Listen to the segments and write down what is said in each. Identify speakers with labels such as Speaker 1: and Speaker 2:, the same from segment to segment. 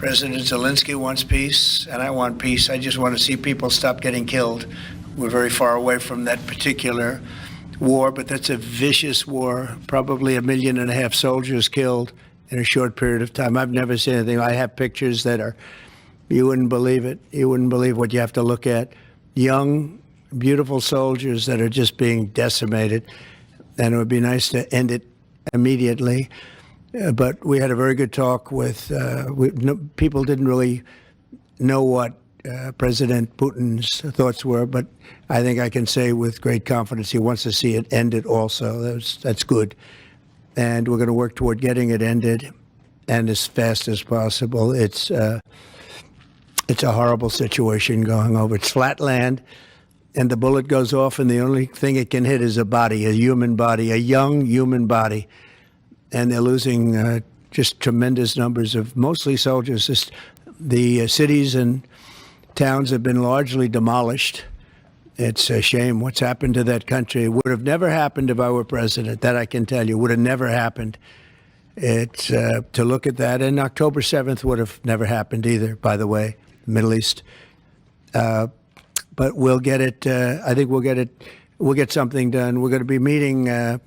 Speaker 1: President Zelensky wants peace, and I want peace. I just want to see people stop getting killed. We're very far away from that particular war, but that's a vicious war. Probably 1.5 million soldiers killed in a short period of time. I've never seen anything. I have pictures that are, you wouldn't believe it. You wouldn't believe what you have to look at. Young, beautiful soldiers that are just being decimated. And it would be nice to end it immediately. But we had a very good talk with, people didn't really know what President Putin's thoughts were, but I think I can say with great confidence he wants to see it ended also. That's good. And we're going to work toward getting it ended and as fast as possible. It's a horrible situation going over. It's flat land, and the bullet goes off, and the only thing it can hit is a body, a human body, a young human body. And they're losing just tremendous numbers of mostly soldiers. The cities and towns have been largely demolished. It's a shame what's happened to that country. It would have never happened if I were president. That I can tell you. Would have never happened. It's to look at that. And October 7th would have never happened either, by the way, the Middle East. But we'll get it. I think we'll get it. We'll get something done. We're going to be meeting.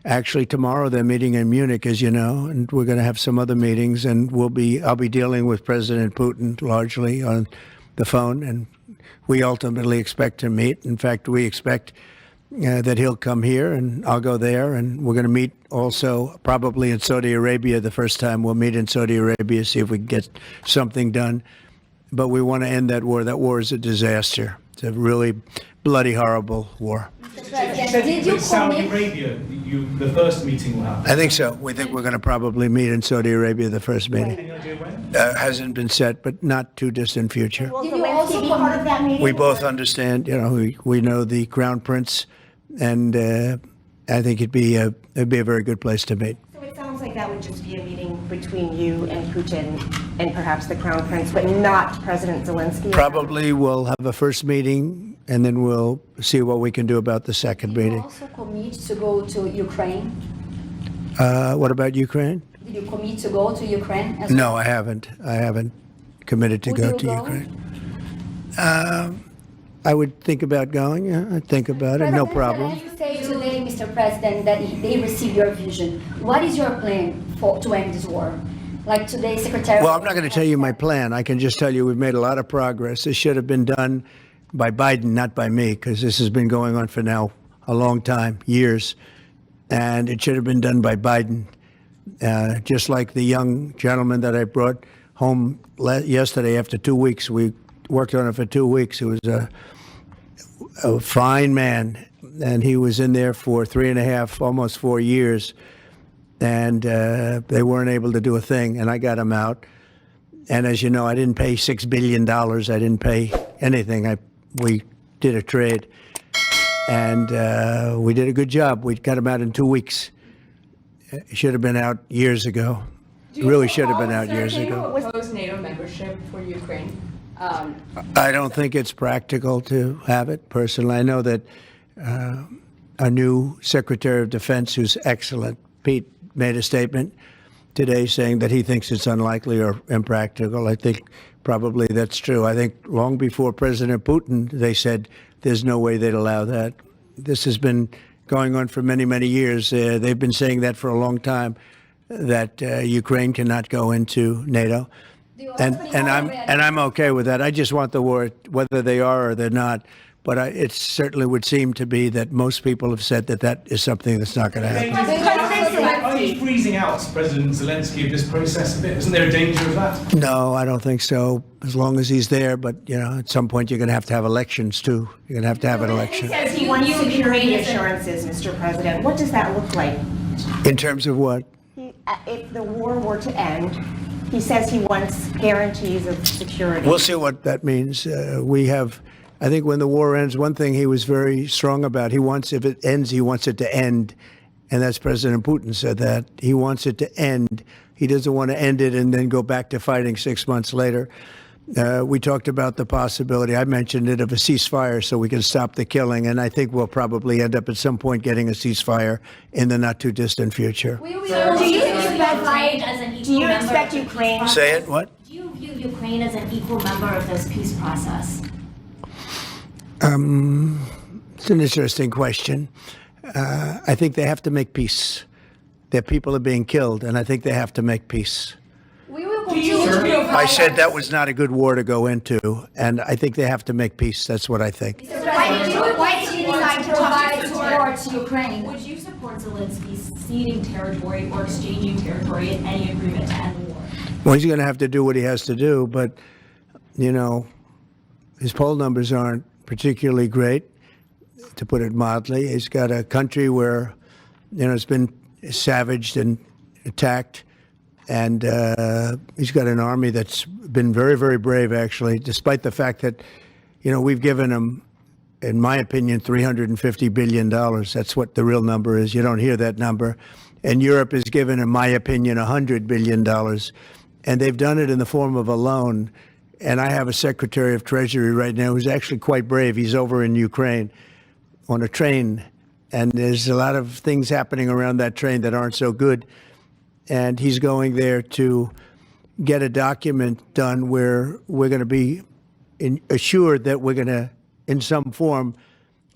Speaker 1: Actually, tomorrow they're meeting in Munich, as you know, and we're going to have some other meetings, and I'll be dealing with President Putin largely on the phone, and we ultimately expect to meet. In fact, we expect that he'll come here, and I'll go there, and we're going to meet also probably in Saudi Arabia the first time. We'll meet in Saudi Arabia, see if we can get something done. But we want to end that war. That war is a disaster. It's a really bloody, horrible war.
Speaker 2: Did you Saudi Arabia, the first meeting will happen?
Speaker 1: I think so. We think we're going to probably meet in Saudi Arabia, the first meeting.
Speaker 2: Any idea when?
Speaker 1: Hasn't been set, but not too distant future.
Speaker 3: Will Zelensky be part of that meeting?
Speaker 1: We both understand, we know the Crown Prince, and I think it'd be a very good place to meet.
Speaker 3: So it sounds like that would just be a meeting between you and Putin and perhaps the Crown Prince, but not President Zelensky?
Speaker 1: Probably we'll have a first meeting, and then we'll see what we can do about the second meeting.
Speaker 4: Did you also commit to go to Ukraine?
Speaker 1: What about Ukraine?
Speaker 4: Did you commit to go to Ukraine as
Speaker 1: No,
Speaker 4: well?
Speaker 1: I haven't. I haven't committed to
Speaker 4: Would
Speaker 1: go
Speaker 4: you
Speaker 1: to
Speaker 4: go?
Speaker 1: Ukraine. I would think about going. Yeah, I'd think about it. No problem.
Speaker 4: You say today, Mr. President, that they received your vision. What is your plan to end this war? Like today, Secretary.
Speaker 1: Well, I'm not going to tell you my plan. I can just tell you we've made a lot of progress. This should have been done by Biden, not by me, because this has been going on for now a long time, years. And it should have been done by Biden. Just like the young gentleman that I brought home yesterday after 2 weeks. We worked on it for 2 weeks. It was a fine man, and he was in there for 3.5, almost 4 years. And they weren't able to do a thing, and I got him out. And as you know, I didn't pay $6 billion. I didn't pay anything. We did a trade, and we did a good job. We got him out in 2 weeks. It should have been out years ago. Really should have been out years ago.
Speaker 5: Oppose NATO membership for Ukraine?
Speaker 1: I don't think it's practical to have it, personally. I know that our new Secretary of Defense, who's excellent, Pete, made a statement today saying that he thinks it's unlikely or impractical. I think probably that's true. I think long before President Putin, they said there's no way they'd allow that. This has been going on for many, many years. They've been saying that for a long time, that Ukraine cannot go into NATO. And I'm okay with that. I just want the war, whether they are or they're not. But it certainly would seem to be that most people have said that is something that's not going to happen.
Speaker 2: Are you freezing out President Zelensky of this process a bit? Isn't there a danger of that?
Speaker 1: No, I don't think so, as long as he's there. But, at some point you're going to have elections, too. You're going to have an election.
Speaker 3: He says he wants security assurances, Mr. President. What does that look like?
Speaker 1: In terms of what?
Speaker 3: If the war were to end, he says he wants guarantees of security.
Speaker 1: We'll see what that means. I think when the war ends, one thing he was very strong about, if it ends, he wants it to end. And that's President Putin said that. He wants it to end. He doesn't want to end it and then go back to fighting 6 months later. We talked about the possibility, I mentioned it, of a ceasefire so we can stop the killing. And I think we'll probably end up at some point getting a ceasefire in the not too distant future.
Speaker 3: Do you think that
Speaker 6: Ukraine as an
Speaker 3: Do
Speaker 6: equal
Speaker 3: you
Speaker 6: member
Speaker 3: expect
Speaker 6: of the peace
Speaker 3: Ukraine-
Speaker 6: process?
Speaker 1: Say it, what?
Speaker 6: Do you view Ukraine as an equal member of this peace process?
Speaker 1: It's an interesting question. I think they have to make peace. Their people are being killed, and I think they have to make peace.
Speaker 4: We will
Speaker 2: Do you
Speaker 4: continue to
Speaker 2: agree?
Speaker 4: provide.
Speaker 1: I said that was not a good war to go into, and I think they have to make peace. That's what I think.
Speaker 4: Why did you decide to provide support to Ukraine?
Speaker 6: Would you support Zelensky ceding territory or exchanging territory in any agreement to end the war?
Speaker 1: Well, he's going to have to do what he has to do, but, you know, his poll numbers aren't particularly great, to put it mildly. He's got a country where, you know, it's been savaged and attacked, and he's got an army that's been very, very brave, actually, despite the fact that, you know, we've given him, in my opinion, $350 billion. That's what the real number is. You don't hear that number. And Europe has given, in my opinion, $100 billion. And they've done it in the form of a loan. And I have a Secretary of Treasury right now who's actually quite brave. He's over in Ukraine on a train. And there's a lot of things happening around that train that aren't so good. And he's going there to get a document done where we're going to be assured that we're going to, in some form,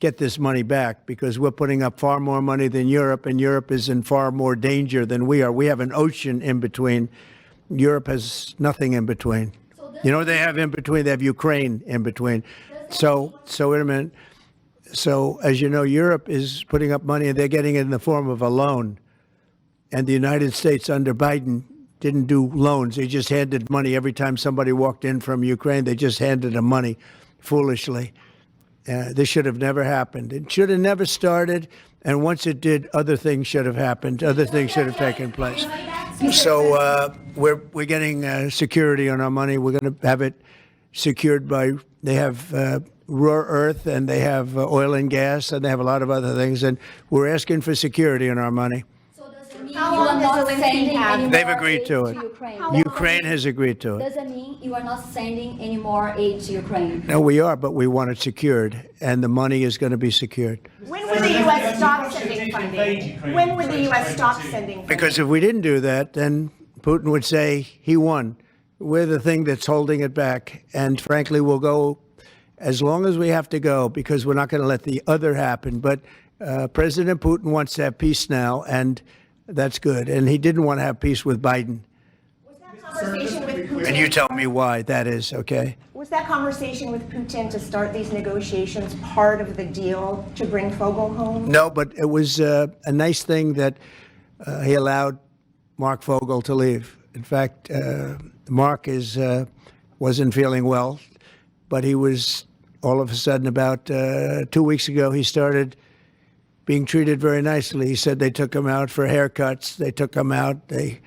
Speaker 1: get this money back, because we're putting up far more money than Europe, and Europe is in far more danger than we are. We have an ocean in between. Europe has nothing in between. You know what they have in between? They have Ukraine in between. So wait a minute. So, as you know, Europe is putting up money, and they're getting it in the form of a loan. And the United States under Biden didn't do loans. They just handed money every time somebody walked in from Ukraine. They just handed them money foolishly. This should have never happened. It should have never started. And once it did, other things should have happened. Other things should have taken place. So we're getting security on our money. We're going to have it secured by, they have rare earth, and they have oil and gas, and they have a lot of other things. And we're asking for security on our money.
Speaker 3: How long does Zelensky have?
Speaker 1: They've agreed to it. Ukraine has agreed to it.
Speaker 4: Does it mean you are not sending any more aid to Ukraine?
Speaker 1: No, we are, but we want it secured, and the money is going to be secured.
Speaker 3: When would the U.S. stop sending funding? When would the U.S. stop sending funding?
Speaker 1: Because if we didn't do that, then Putin would say he won. We're the thing that's holding it back, and frankly, we'll go as long as we have to go, because we're not going to let the other happen. But President Putin wants to have peace now, and that's good. And he didn't want to have peace with Biden.
Speaker 3: Was that conversation with Putin?
Speaker 1: And you tell me why that is, okay?
Speaker 3: Was that conversation with Putin to start these negotiations part of the deal to bring Fogel home?
Speaker 1: No, but it was a nice thing that he allowed Mark Fogel to leave. In fact, Mark wasn't feeling well, but he was all of a sudden about 2 weeks ago, he started being treated very nicely. He said they took him out for haircuts. They took him out. They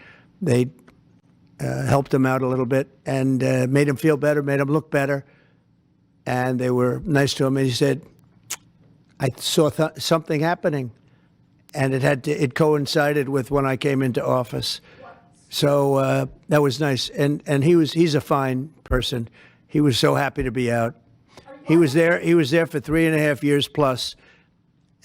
Speaker 1: helped him out a little bit and made him feel better, made him look better. And they were nice to him. And he said, I saw something happening. And it coincided with when I came into office. So that was nice. And he's a fine person. He was so happy to be out. He was there for 3.5 years plus.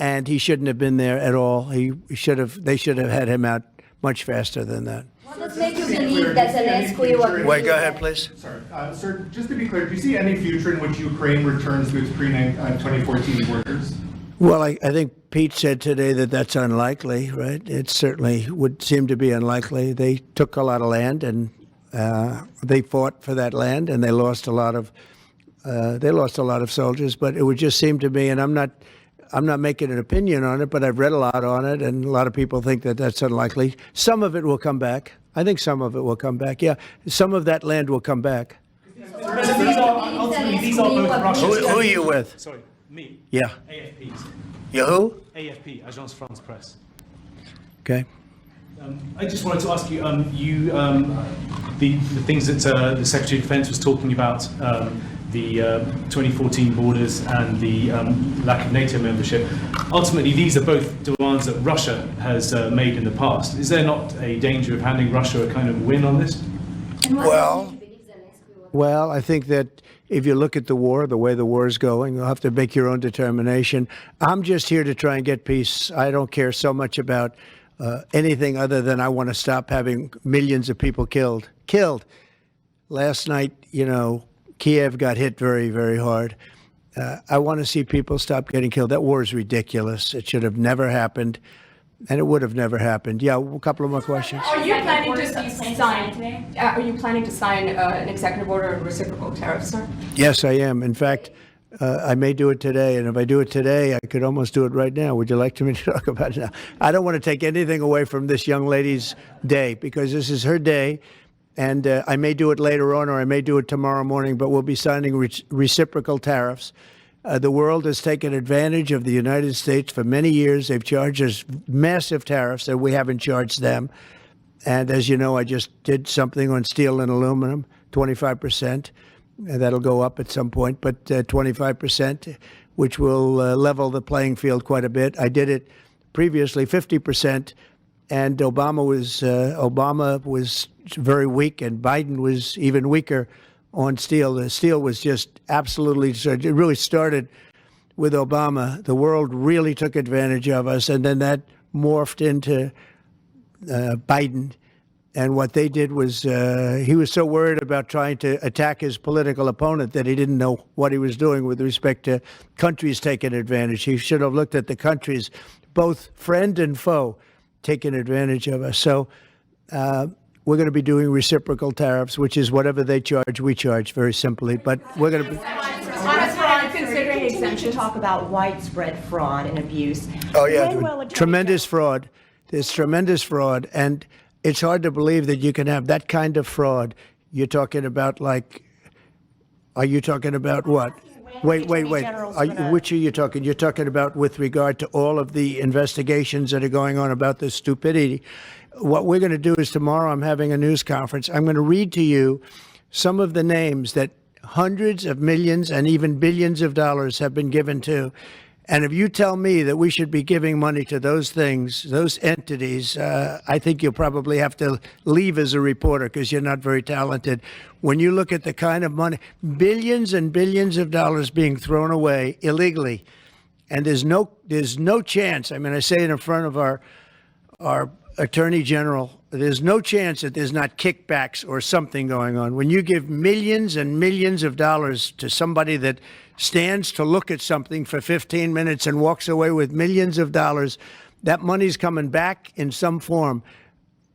Speaker 1: And he shouldn't have been there at all. They should have had him out much faster than that.
Speaker 4: What does make you believe that Zelensky will agree?
Speaker 1: Wait, go ahead, please.
Speaker 7: Sorry, sir, just to be clear, do you see any future in which Ukraine returns to its pre-2014 borders?
Speaker 1: Well, I think Pete said today that that's unlikely, right? It certainly would seem to be unlikely. They took a lot of land, and they fought for that land, and they lost a lot of soldiers. But it would just seem to me, and I'm not making an opinion on it, but I've read a lot on it, and a lot of people think that that's unlikely. Some of it will come back. I think some of it will come back. Yeah, some of that land will come back.
Speaker 2: Ultimately, these are both Russian.
Speaker 1: Who are you with?
Speaker 2: Sorry, me.
Speaker 1: Yeah.
Speaker 2: AFPs.
Speaker 1: You who?
Speaker 2: AFP, Agence France Presse.
Speaker 1: Okay.
Speaker 2: I just wanted to ask you, the things that the Secretary of Defense was talking about, the 2014 borders and the lack of NATO membership. Ultimately, these are both demands that Russia has made in the past. Is there not a danger of handing Russia a kind of win on this?
Speaker 1: Well, I think that if you look at the war, the way the war is going, you'll have to make your own determination. I'm just here to try and get peace. I don't care so much about anything other than I want to stop having millions of people killed. Last night, Kiev got hit very, very hard. I want to see people stop getting killed. That war is ridiculous. It should have never happened, and it would have never happened. Yeah, a couple of more questions.
Speaker 5: Are you planning to
Speaker 6: Executive
Speaker 5: sign?
Speaker 6: today?
Speaker 5: Are you planning to sign an executive order on reciprocal tariffs, sir?
Speaker 1: Yes, I am. In fact, I may do it today, and if I do it today, I could almost do it right now. Would you like me to talk about it now? I don't want to take anything away from this young lady's day, because this is her day, and I may do it later on, or I may do it tomorrow morning, but we'll be signing reciprocal tariffs. The world has taken advantage of the United States for many years. They've charged us massive tariffs that we haven't charged them. And as you know, I just did something on steel and aluminum, 25%. That'll go up at some point, but 25%, which will level the playing field quite a bit. I did it previously 50%, and Obama was very weak, and Biden was even weaker on steel. The steel was just absolutely, it really started with Obama. The world really took advantage of us, and then that morphed into Biden. And what they did was he was so worried about trying to attack his political opponent that he didn't know what he was doing with respect to countries taking advantage. He should have looked at the countries, both friend and foe, taking advantage of us. So we're going to be doing reciprocal tariffs, which is whatever they charge, we charge, very simply. But we're going to be...
Speaker 5: Considering exemption.
Speaker 3: Talk about widespread fraud and abuse.
Speaker 1: Oh, yeah, tremendous fraud. There's tremendous fraud. And it's hard to believe that you can have that kind of fraud. You're talking about are you talking about what? Wait. Which are you talking? You're talking about with regard to all of the investigations that are going on about this stupidity. What we're going to do is tomorrow I'm having a news conference. I'm going to read to you some of the names that hundreds of millions and even billions of dollars have been given to. And if you tell me that we should be giving money to those things, those entities, I think you'll probably have to leave as a reporter because you're not very talented. When you look at the kind of money, billions and billions of dollars being thrown away illegally, and there's no chance. I mean, I say it in front of our Attorney General, there's no chance that there's not kickbacks or something going on. When you give millions and millions of dollars to somebody that stands to look at something for 15 minutes and walks away with millions of dollars, that money's coming back in some form.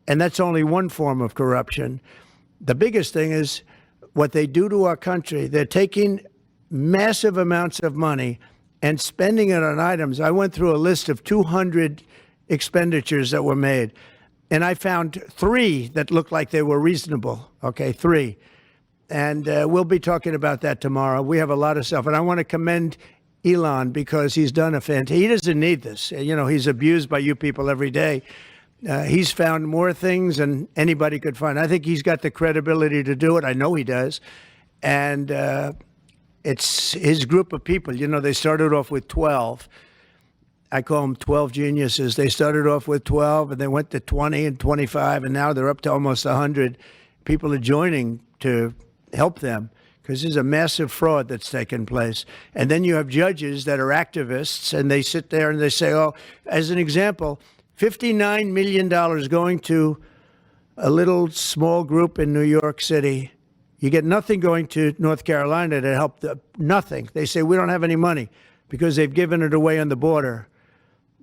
Speaker 1: And that's only one form of corruption. The biggest thing is what they do to our country. They're taking massive amounts of money and spending it on items. I went through a list of 200 expenditures that were made, and I found 3 that looked like they were reasonable. Okay, 3. And we'll be talking about that tomorrow. We have a lot of stuff. And I want to commend Elon because he's done he doesn't need this. He's abused by you people every day. He's found more things than anybody could find. I think he's got the credibility to do it. I know he does. And it's his group of people. They started off with 12. I call them 12 geniuses. They started off with 12, and they went to 20 and 25, and now they're up to almost 100. People are joining to help them because there's a massive fraud that's taken place. And then you have judges that are activists, and they sit there and they say, as an example, $59 million going to a little small group in New York City. You get nothing going to North Carolina to help nothing. They say, we don't have any money because they've given it away on the border.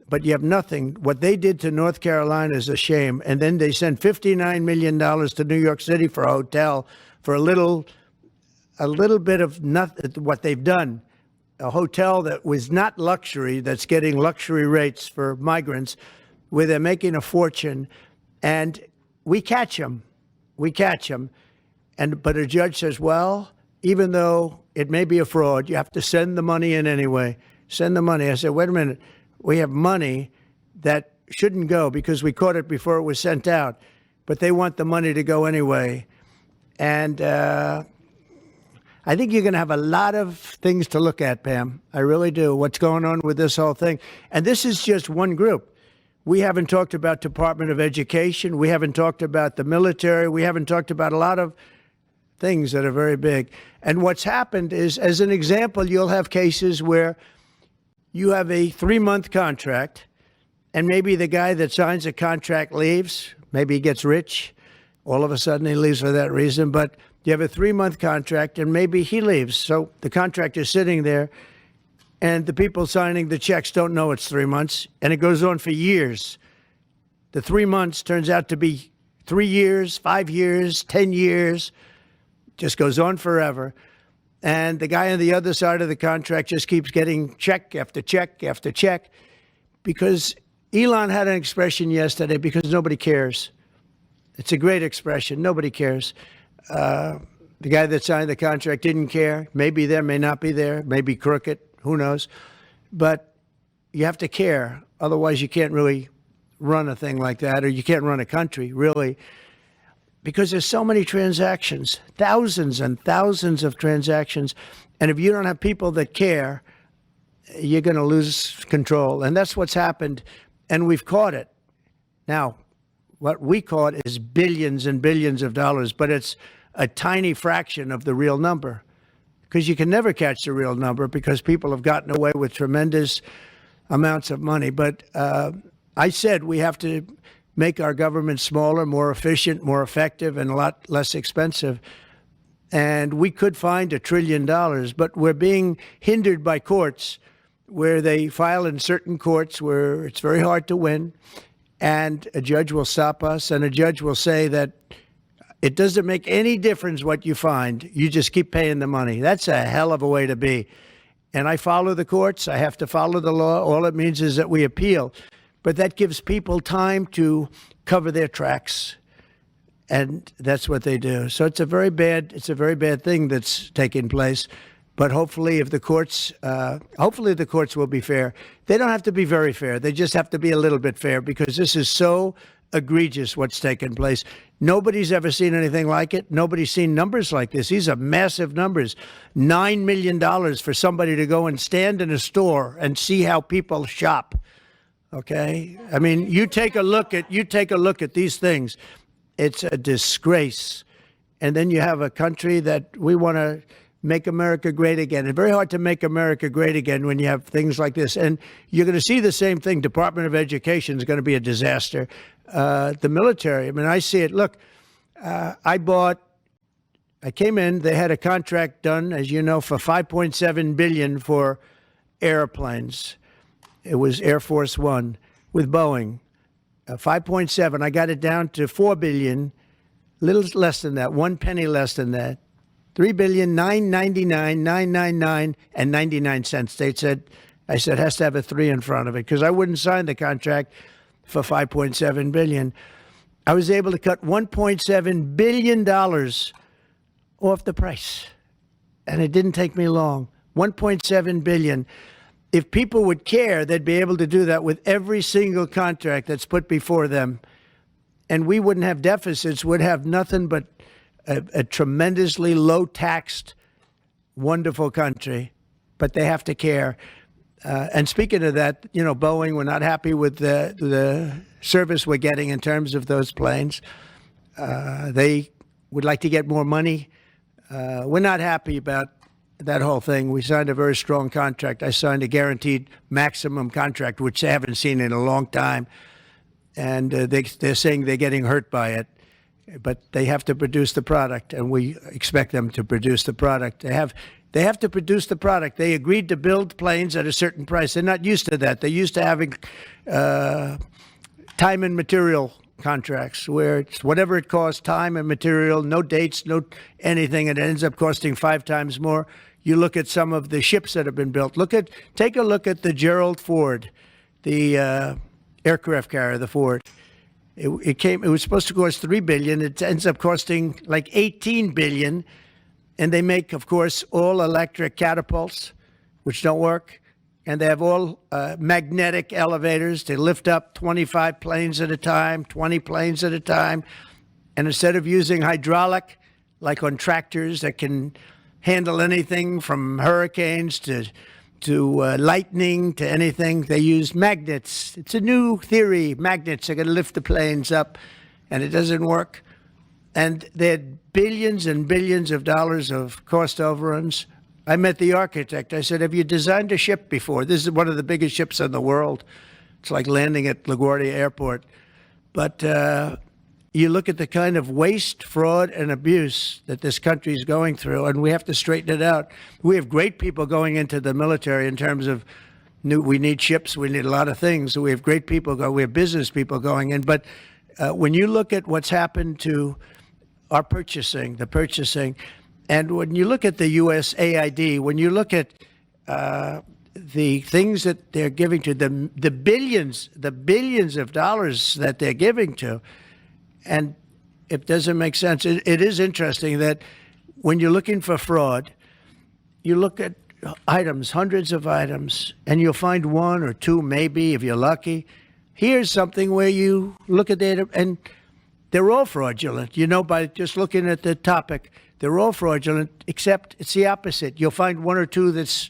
Speaker 1: But you have nothing. What they did to North Carolina is a shame. And then they sent $59 million to New York City for a hotel for a little bit of nothing. What they've done, a hotel that was not luxury, that's getting luxury rates for migrants, where they're making a fortune, and we catch them. But a judge says, well, even though it may be a fraud, you have to send the money in anyway. Send the money. I said, wait a minute. We have money that shouldn't go because we caught it before it was sent out, but they want the money to go anyway. And I think you're going to have a lot of things to look at, Pam. I really do. What's going on with this whole thing? And this is just one group. We haven't talked about Department of Education. We haven't talked about the military. We haven't talked about a lot of things that are very big. And what's happened is, as an example, you'll have cases where you have a 3-month contract and maybe the guy that signs a contract leaves. Maybe he gets rich. All of a sudden he leaves for that reason. But you have a 3-month contract, and maybe he leaves. So the contract is sitting there, and the people signing the checks don't know it's 3 months, and it goes on for years. The 3 months turns out to be 3 years, 5 years, 10 years, just goes on forever. And the guy on the other side of the contract just keeps getting check after check after check, because Elon had an expression yesterday, because nobody cares. It's a great expression. Nobody cares. The guy that signed the contract didn't care. Maybe there, may not be there, maybe crooked, who knows. But you have to care. Otherwise, you can't really run a thing like that, or you can't run a country, really, because there's so many transactions, thousands and thousands of transactions. And if you don't have people that care, you're going to lose control. And that's what's happened. And we've caught it. Now, what we caught is billions and billions of dollars, but it's a tiny fraction of the real number, because you can never catch the real number, because people have gotten away with tremendous amounts of money. But I said we have to make our government smaller, more efficient, more effective, and a lot less expensive. And we could find $1 trillion, but we're being hindered by courts, where they file in certain courts where it's very hard to win. And a judge will stop us, and a judge will say that it doesn't make any difference what you find. You just keep paying the money. That's a hell of a way to be. And I follow the courts. I have to follow the law. All it means is that we appeal. But that gives people time to cover their tracks. And that's what they do. So it's a very bad thing that's taking place. But hopefully, if the courts, the courts will be fair. They don't have to be very fair. They just have to be a little bit fair, because this is so egregious what's taken place. Nobody's ever seen anything like it. Nobody's seen numbers like this. These are massive numbers. $9 million for somebody to go and stand in a store and see how people shop. Okay, I mean, you take a look at these things. It's a disgrace. And then you have a country that we want to make America great again. It's very hard to make America great again when you have things like this. And you're going to see the same thing. Department of Education is going to be a disaster. The military, I mean, I see it. Look, I came in, they had a contract done, as you know, for $5.7 billion for airplanes. It was Air Force One with Boeing. 5.7. I got it down to $4 billion, little less than that, 1 penny less than that. $3,999,999 and 99 cents. I said it has to have a 3 in front of it, because I wouldn't sign the contract for $5.7 billion. I was able to cut $1.7 billion off the price, and it didn't take me long. $1.7 billion. If people would care, they'd be able to do that with every single contract that's put before them, and we wouldn't have deficits. We'd have nothing but a tremendously low-taxed, wonderful country. But they have to care. And speaking of that, you know, Boeing, we're not happy with the service we're getting in terms of those planes. They would like to get more money. We're not happy about that whole thing. We signed a very strong contract. I signed a guaranteed maximum contract, which they haven't seen in a long time. And they're saying they're getting hurt by it. But they have to produce the product, and we expect them to produce the product. They have to produce the product. They agreed to build planes at a certain price. They're not used to that. They're used to having time and material contracts, where it's whatever it costs, time and material, no dates, no anything, and it ends up costing 5 times more. You look at some of the ships that have been built. Take a look at the Gerald Ford, the aircraft carrier, the Ford. It was supposed to cost $3 billion. It ends up costing like $18 billion. And they make, of course, all electric catapults, which don't work. And they have all magnetic elevators to lift up 25 planes at a time, 20 planes at a time. And instead of using hydraulic, like on tractors that can handle anything from hurricanes to lightning to anything, they use magnets. It's a new theory. Magnets are going to lift the planes up, and it doesn't work. And they had billions and billions of dollars of cost overruns. I met the architect. I said, have you designed a ship before? This is one of the biggest ships in the world. It's like landing at LaGuardia Airport. But you look at the kind of waste, fraud, and abuse that this country is going through, and we have to straighten it out. We have great people going into the military in terms of we need ships, we need a lot of things. We have great people we have business people going in. But when you look at what's happened to our purchasing, and when you look at the USAID, when you look at the things that they're giving to them, the billions of dollars that they're giving to, and it doesn't make sense. It is interesting that when you're looking for fraud, you look at items, hundreds of items, and you'll find one or two, maybe, if you're lucky. Here's something where you look at data, and they're all fraudulent. You know, by just looking at the topic, they're all fraudulent, except it's the opposite. You'll find one or two that's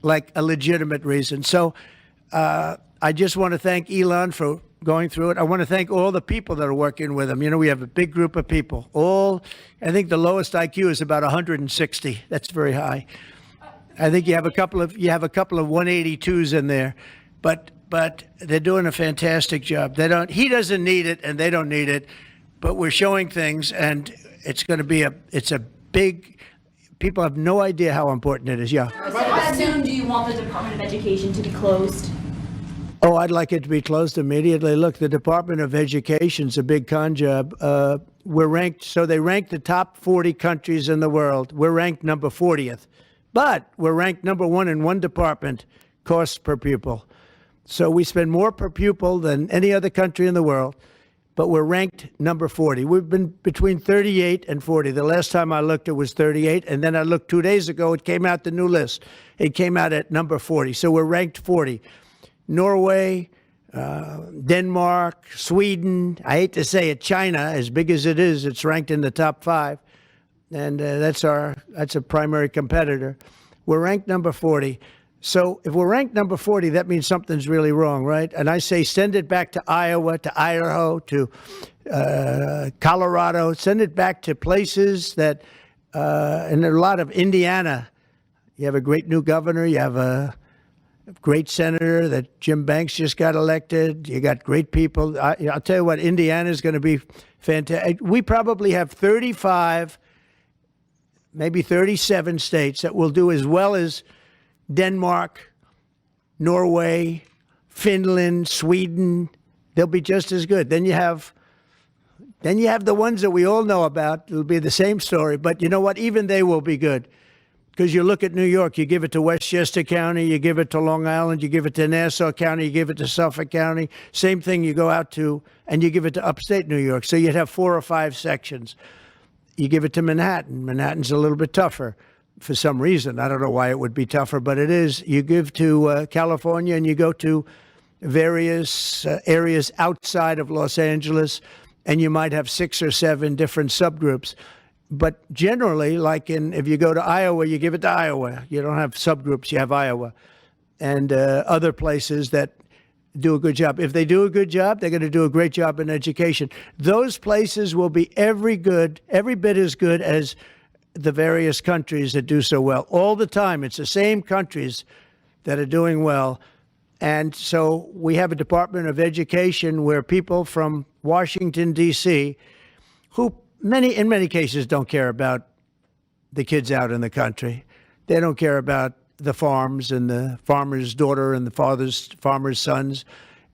Speaker 1: like a legitimate reason. So I just want to thank Elon for going through it. I want to thank all the people that are working with him. You know, we have a big group of people. I think the lowest IQ is about 160. That's very high. I think you have a couple of 182s in there, but they're doing a fantastic job. He doesn't need it, and they don't need it, but we're showing things, and it's going to be it's a big. People have no idea how important it is. Yeah.
Speaker 6: How soon do you want the Department of Education to be closed?
Speaker 1: Oh, I'd like it to be closed immediately. Look, the Department of Education's a big con job. We're ranked, so they rank the top 40 countries in the world. We're ranked number 40th, but we're ranked number 1 in one department, cost per pupil. So we spend more per pupil than any other country in the world, but we're ranked number 40. We've been between 38 and 40. The last time I looked, it was 38, and then I looked 2 days ago, it came out the new list. It came out at number 40, so we're ranked 40. Norway, Denmark, Sweden, I hate to say it, China, as big as it is, it's ranked in the top 5, and that's a primary competitor. We're ranked number 40. So if we're ranked number 40, that means something's really wrong, right? And I say send it back to Iowa, to Idaho, to Colorado. Send it back to places that, and a lot of Indiana. You have a great new governor. You have a great senator that Jim Banks just got elected. You got great people. I'll tell you what, Indiana is going to be fantastic. We probably have 35, maybe 37 states that will do as well as Denmark, Norway, Finland, Sweden. They'll be just as good. Then you have the ones that we all know about. It'll be the same story. But you know what? Even they will be good. Because you look at New York, you give it to Westchester County, you give it to Long Island, you give it to Nassau County, you give it to Suffolk County. Same thing you go out to, and you give it to upstate New York. So you'd have 4 or 5 sections. You give it to Manhattan. Manhattan's a little bit tougher for some reason. I don't know why it would be tougher, but it is. You give to California, and you go to various areas outside of Los Angeles, and you might have 6 or 7 different subgroups. But generally, like if you go to Iowa, you give it to Iowa. You don't have subgroups, you have Iowa. And other places that do a good job. If they do a good job, they're going to do a great job in education. Those places will be every bit as good as the various countries that do so well. All the time, it's the same countries that are doing well. And so we have a Department of Education where people from Washington, D.C., who in many cases don't care about the kids out in the country. They don't care about the farms and the farmer's daughter and the farmer's sons.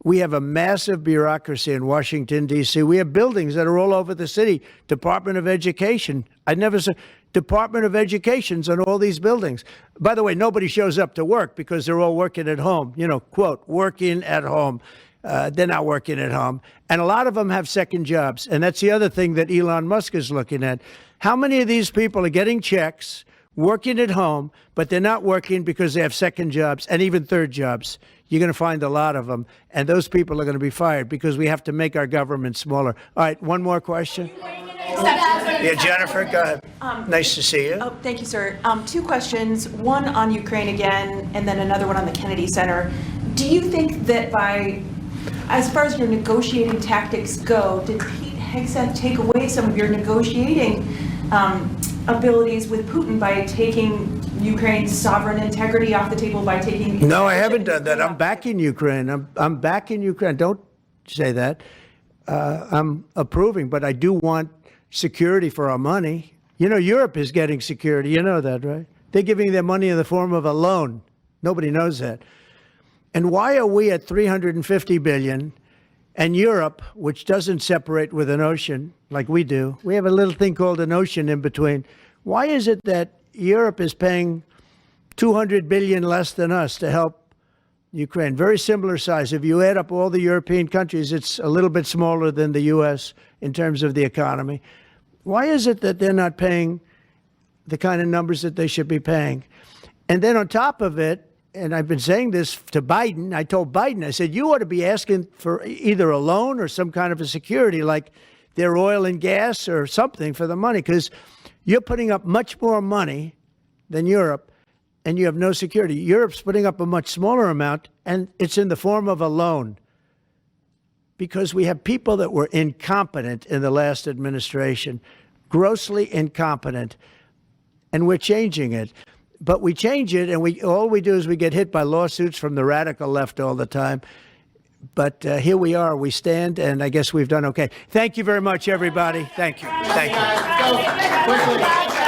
Speaker 1: We have a massive bureaucracy in Washington, D.C. We have buildings that are all over the city. Department of Education. I never saw Department of Education's on all these buildings. By the way, nobody shows up to work because they're all working at home. You know, quote, working at home. They're not working at home. And a lot of them have second jobs. And that's the other thing that Elon Musk is looking at. How many of these people are getting checks, working at home, but they're not working because they have second jobs and even third jobs? You're going to find a lot of them. And those people are going to be fired because we have to make our government smaller. All right, one more question. Yeah, Jennifer, go ahead. Nice to see you.
Speaker 8: Oh, thank you, sir. 2 questions, one on Ukraine again, and then another one on the Kennedy Center. Do you think that as far as your negotiating tactics go, did Pete Hegseth take away some of your negotiating abilities with Putin by taking Ukraine's sovereign integrity off the table, by taking...
Speaker 1: No, I haven't done that. I'm backing Ukraine. I'm backing Ukraine. Don't say that. I'm approving, but I do want security for our money. You know, Europe is getting security. You know that, right? They're giving their money in the form of a loan. Nobody knows that. And why are we at 350 billion and Europe, which doesn't separate with an ocean like we do, we have a little thing called an ocean in between. Why is it that Europe is paying 200 billion less than us to help Ukraine? Very similar size. If you add up all the European countries, it's a little bit smaller than the U.S. in terms of the economy. Why is it that they're not paying the kind of numbers that they should be paying? And then on top of it, and I've been saying this to Biden, I told Biden, I said, you ought to be asking for either a loan or some kind of a security, like their oil and gas or something for the money, because you're putting up much more money than Europe, and you have no security. Europe's putting up a much smaller amount, and it's in the form of a loan, because we have people that were incompetent in the last administration, grossly incompetent, and we're changing it. But we change it, and all we do is we get hit by lawsuits from the radical left all the time. But here we are. We stand, and I guess we've done okay. Thank you very much, everybody. Thank you. Thank you.